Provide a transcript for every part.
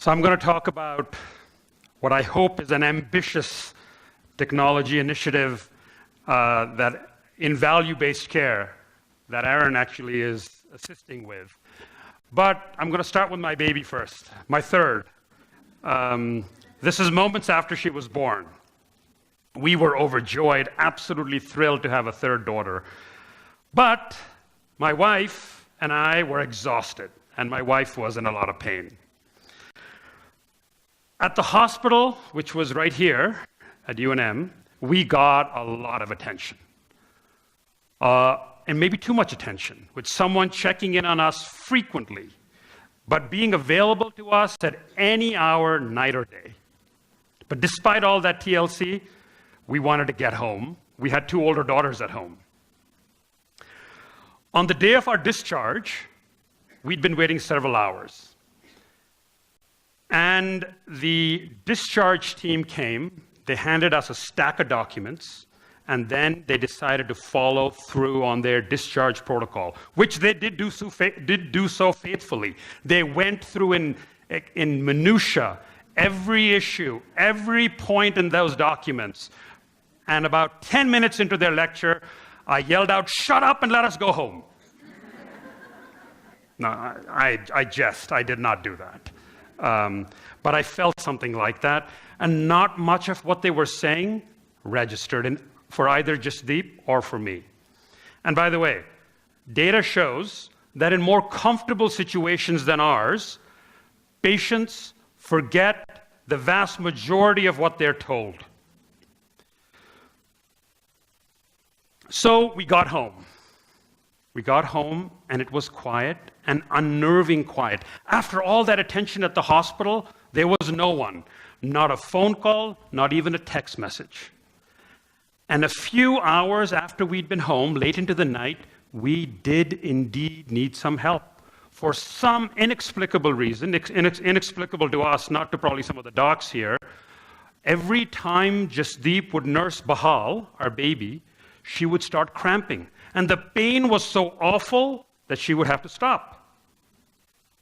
So I'm going to talk about what I hope is an ambitious technology initiative that in value-based care that Aaron actually is assisting with. But I'm going to start with my baby first, my third. This is moments after she was born. We were overjoyed, absolutely thrilled to have a third daughter. But my wife and I were exhausted, and my wife was in a lot of pain. At the hospital, which was right here at UNM, we got a lot of attention. And maybe too much attention, with someone checking in on us frequently, but being available to us at any hour, night or day. But despite all that TLC, we wanted to get home. We had 2 older daughters at home. On the day of our discharge, we'd been waiting several hours. And the discharge team came, they handed us a stack of documents, and then they decided to follow through on their discharge protocol, which they did do so faithfully. They went through in minutia every issue, every point in those documents. And about 10 minutes into their lecture, I yelled out, "Shut up and let us go home." No, I jest. I did not do that. But I felt something like that, and not much of what they were saying registered for either Jasdeep or for me. And by the way, data shows that in more comfortable situations than ours, patients forget the vast majority of what they're told. So we got home. We got home, and it was quiet, and unnerving quiet. After all that attention at the hospital, there was no one. Not a phone call, not even a text message. And a few hours after we'd been home, late into the night, we did indeed need some help. For some inexplicable reason, inexplicable to us, not to probably some of the docs here, every time Jasdeep would nurse Bahal, our baby, she would start cramping. And the pain was so awful that she would have to stop.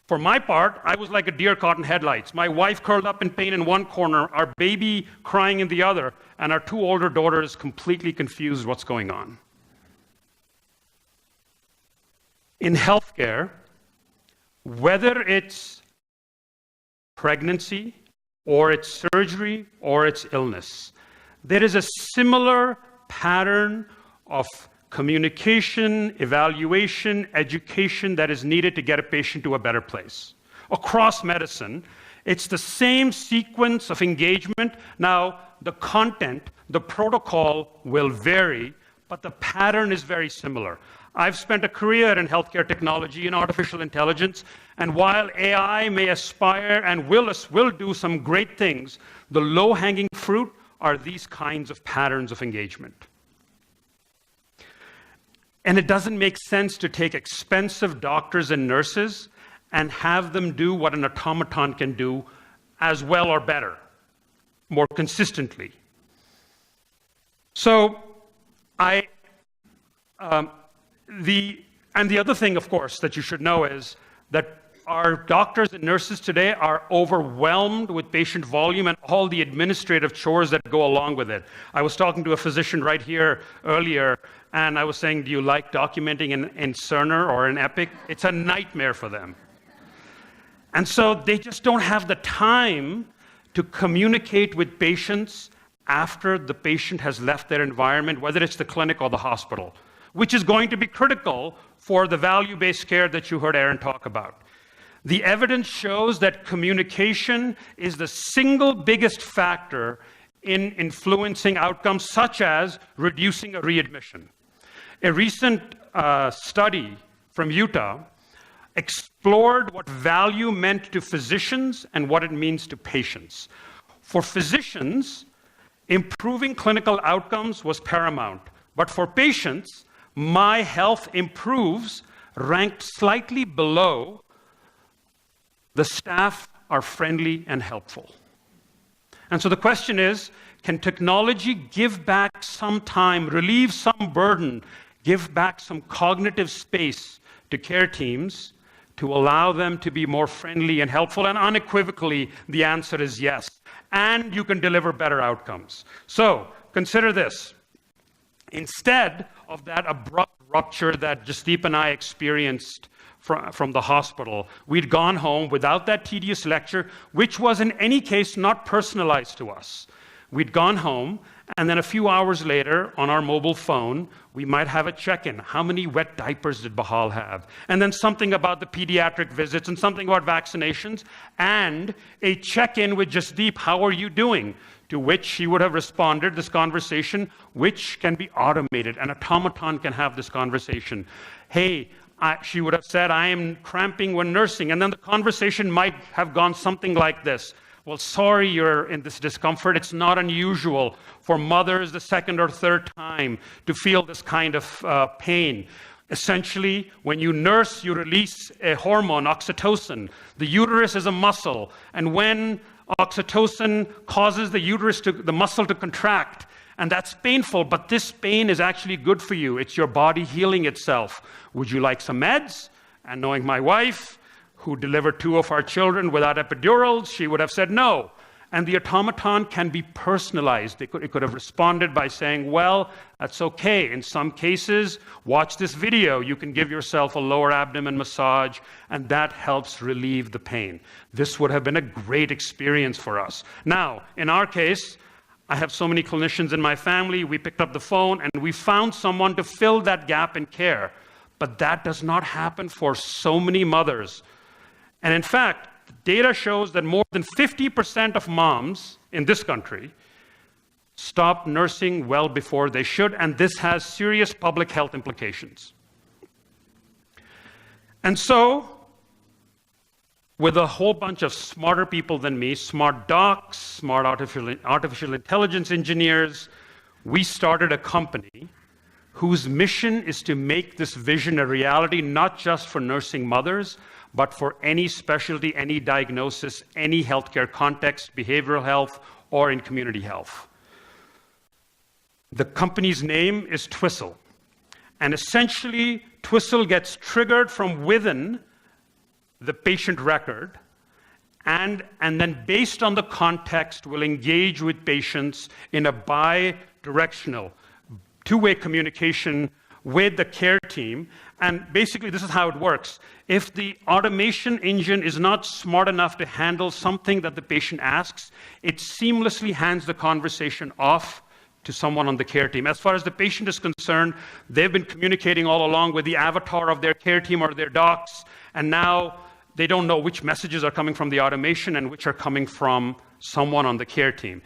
For my part, I was like a deer caught in headlights. My wife curled up in pain in one corner, our baby crying in the other, and our 2 older daughters completely confused what's going on. In healthcare, whether it's pregnancy, or it's surgery, or it's illness, there is a similar pattern of communication, evaluation, education that is needed to get a patient to a better place. Across medicine, it's the same sequence of engagement. Now, the content, the protocol will vary, but the pattern is very similar. I've spent a career in healthcare technology and artificial intelligence, and while AI may aspire and will do some great things, the low-hanging fruit are these kinds of patterns of engagement. And it doesn't make sense to take expensive doctors and nurses and have them do what an automaton can do as well or better, more consistently. So the other thing, of course, that you should know is that our doctors and nurses today are overwhelmed with patient volume and all the administrative chores that go along with it. I was talking to a physician right here earlier, and I was saying, do you like documenting in Cerner or in Epic? It's a nightmare for them. And so they just don't have the time to communicate with patients after the patient has left their environment, whether it's the clinic or the hospital, which is going to be critical for the value-based care that you heard Aaron talk about. The evidence shows that communication is the single biggest factor in influencing outcomes, such as reducing a readmission. A recent study from Utah explored what value meant to physicians and what it means to patients. For physicians, improving clinical outcomes was paramount. But for patients, my health improves ranked slightly below the staff are friendly and helpful. And so the question is, can technology give back some time, relieve some burden, give back some cognitive space to care teams to allow them to be more friendly and helpful? And unequivocally, the answer is yes. And you can deliver better outcomes. So consider this. Instead of that abrupt rupture that Jasdeep and I experienced from the hospital, we'd gone home without that tedious lecture, which was in any case not personalized to us. We'd gone home, and then a few hours later, on our mobile phone, we might have a check-in. How many wet diapers did Bahal have? And then something about the pediatric visits, and something about vaccinations, and a check-in with Jasdeep. How are you doing? To which he would have responded, this conversation, which can be automated. An automaton can have this conversation. Hey, she would have said, I am cramping when nursing. And then the conversation might have gone something like this. Well, sorry you're in this discomfort. It's not unusual for mothers the second or third time to feel this kind of pain. Essentially, when you nurse, you release a hormone, oxytocin. The uterus is a muscle, and when oxytocin causes the muscle to contract, and that's painful, but this pain is actually good for you. It's your body healing itself. Would you like some meds? And knowing my wife, who delivered 2 of our children without epidurals, she would have said no. And the automaton can be personalized. It could have responded by saying, well, that's okay. In some cases, watch this video. You can give yourself a lower abdomen massage, and that helps relieve the pain. This would have been a great experience for us. Now, in our case, I have so many clinicians in my family. We picked up the phone, and we found someone to fill that gap in care. But that does not happen for so many mothers. And in fact, the data shows that more than 50% of moms in this country stop nursing well before they should, and this has serious public health implications. And so, with a whole bunch of smarter people than me, smart docs, smart artificial intelligence engineers, we started a company whose mission is to make this vision a reality, not just for nursing mothers, but for any specialty, any diagnosis, any healthcare context, behavioral health, or in community health. The company's name is Twistle. And essentially, Twistle gets triggered from within the patient record, and then based on the context, will engage with patients in a bi-directional, two-way communication with the care team. And basically, this is how it works. If the automation engine is not smart enough to handle something that the patient asks, it seamlessly hands the conversation off to someone on the care team. As far as the patient is concerned, they've been communicating all along with the avatar of their care team or their docs, and now they don't know which messages are coming from the automation and which are coming from someone on the care team.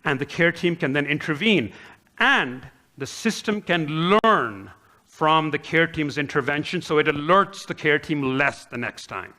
And the care team can then intervene. And the system can learn from the care team's intervention, so it alerts the care team less the next time.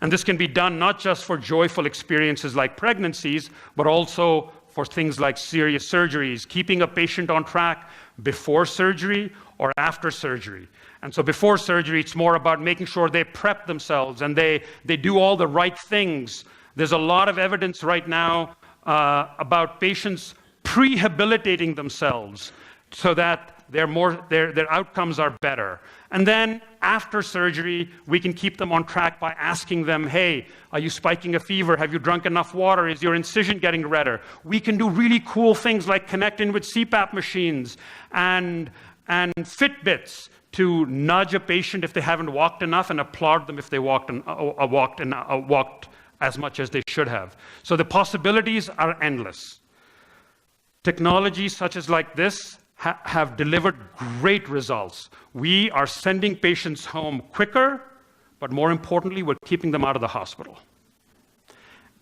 And this can be done not just for joyful experiences like pregnancies, but also for things like serious surgeries, keeping a patient on track before surgery or after surgery. And so before surgery, it's more about making sure they prep themselves and they do all the right things. There's a lot of evidence right now about patients prehabilitating themselves so that their outcomes are better. And then after surgery, we can keep them on track by asking them, hey, are you spiking a fever? Have you drunk enough water? Is your incision getting redder? We can do really cool things like connect in with CPAP machines and Fitbits to nudge a patient if they haven't walked enough and applaud them if they walked as much as they should have. So the possibilities are endless. Technologies such as like this have delivered great results. We are sending patients home quicker, but more importantly, we're keeping them out of the hospital.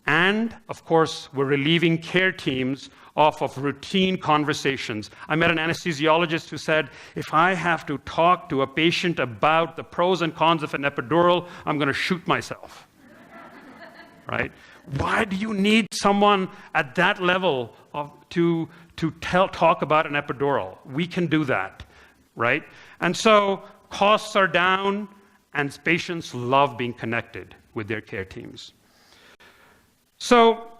And, of course, we're relieving care teams off of routine conversations. I met an anesthesiologist who said, if I have to talk to a patient about the pros and cons of an epidural, I'm going to shoot myself. Right? Why do you need someone at that level to talk about an epidural? We can do that, right? And so costs are down, and patients love being connected with their care teams. So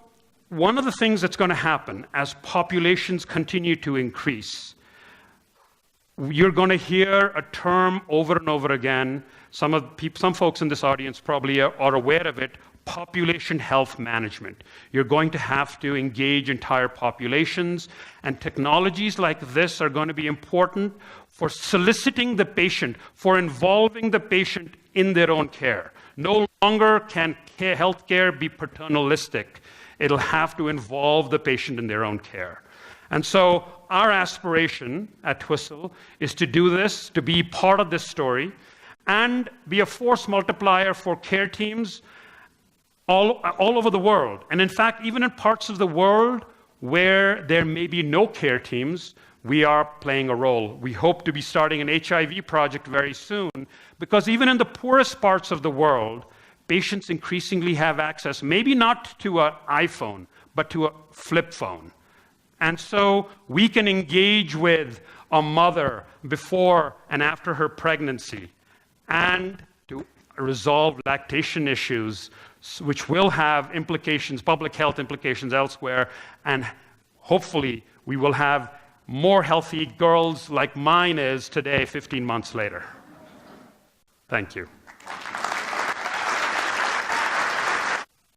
one of the things that's going to happen as populations continue to increase, you're going to hear a term over and over again, some folks in this audience probably are aware of it, population health management. You're going to have to engage entire populations, and technologies like this are going to be important for soliciting the patient, for involving the patient in their own care. No longer can healthcare be paternalistic. It'll have to involve the patient in their own care. And so our aspiration at Twistle is to do this, to be part of this story, and be a force multiplier for care teams all over the world. And in fact, even in parts of the world where there may be no care teams, we are playing a role. We hope to be starting an HIV project very soon, because even in the poorest parts of the world, patients increasingly have access, maybe not to an iPhone, but to a flip phone. And so we can engage with a mother before and after her pregnancy and to resolve lactation issues, which will have implications, public health implications elsewhere, and hopefully we will have more healthy girls like mine is today, 15 months later. Thank you.